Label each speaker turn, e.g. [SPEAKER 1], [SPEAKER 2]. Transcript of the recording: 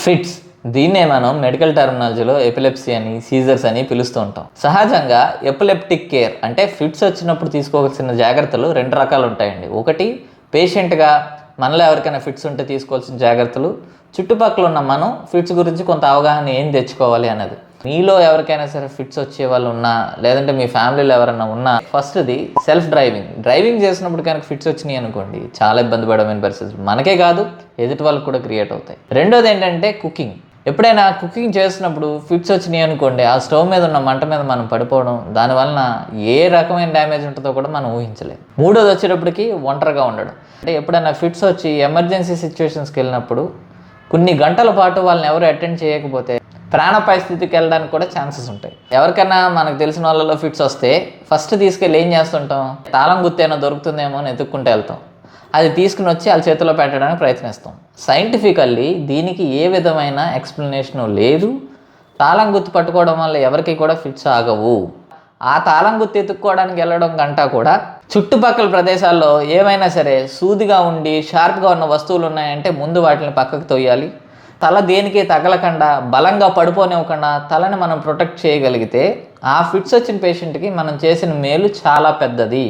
[SPEAKER 1] Fits, దీన్నే మనం medical టర్మినాలజీలో epilepsy అని, సీజర్స్ అని పిలుస్తూ ఉంటాం. సహజంగా ఎపిలెప్టిక్ కేర్ అంటే ఫిట్స్ వచ్చినప్పుడు తీసుకోవాల్సిన జాగ్రత్తలు 2 రకాలు ఉంటాయండి. ఒకటి పేషెంట్గా మనలో ఎవరికైనా ఫిట్స్ ఉంటే తీసుకోవాల్సిన జాగ్రత్తలు, చుట్టుపక్కల ఉన్న మనం ఫిట్స్ గురించి కొంత అవగాహన ఏం తెచ్చుకోవాలి అన్నది. మీలో ఎవరికైనా సరే ఫిట్స్ వచ్చే వాళ్ళు ఉన్నా, లేదంటే మీ ఫ్యామిలీలో ఎవరైనా ఉన్నా, ఫస్ట్ది సెల్ఫ్ డ్రైవింగ్ చేసినప్పుడు కనుక ఫిట్స్ వచ్చినాయి అనుకోండి, చాలా ఇబ్బంది పడమైన పరిస్థితులు మనకే కాదు ఎదుటి వాళ్ళకి కూడా క్రియేట్ అవుతాయి. రెండోది ఏంటంటే కుకింగ్. ఎప్పుడైనా కుకింగ్ చేసినప్పుడు ఫిట్స్ వచ్చినాయి అనుకోండి, ఆ స్టవ్ మీద ఉన్న మంట మీద మనం పడిపోవడం, దానివలన ఏ రకమైన డ్యామేజ్ ఉంటుందో కూడా మనం ఊహించలేము. మూడోది వచ్చేటప్పటికి ఒంటరిగా ఉండడం. అంటే ఎప్పుడైనా ఫిట్స్ వచ్చి ఎమర్జెన్సీ సిచ్యువేషన్స్కి వెళ్ళినప్పుడు కొన్ని గంటల పాటు వాళ్ళని ఎవరు అటెండ్ చేయకపోతే ప్రాణాపాయ స్థితికి వెళ్ళడానికి కూడా ఛాన్సెస్ ఉంటాయి. ఎవరికైనా మనకు తెలిసిన వాళ్ళలో ఫిట్స్ వస్తే ఫస్ట్ తీసుకెళ్ళి ఏం చేస్తుంటాం, తాళం గుర్తేనా దొరుకుతుందేమో అని ఎత్తుక్కుంటూ వెళ్తాం. అది తీసుకుని వచ్చి వాళ్ళ చేతిలో పెట్టడానికి ప్రయత్నిస్తాం. సైంటిఫికల్లీ దీనికి ఏ విధమైన ఎక్స్ప్లెనేషను లేదు. తాళం గుర్తు పట్టుకోవడం వల్ల ఎవరికి కూడా ఫిట్స్ ఆగవు. ఆ తాళం గుర్తు ఎత్తుక్కోవడానికి వెళ్ళడం గంట కూడా చుట్టుపక్కల ప్రదేశాల్లో ఏమైనా సరే సూదిగా ఉండి షార్ప్గా ఉన్న వస్తువులు ఉన్నాయంటే ముందు వాటిని పక్కకు తొయ్యాలి. తల దేనికి తగలకుండా బలంగా పడిపోనివ్వకుండా తలని మనం ప్రొటెక్ట్ చేయగలిగితే ఆ ఫిట్స్ వచ్చిన పేషెంట్కి మనం చేసిన మేలు చాలా పెద్దది.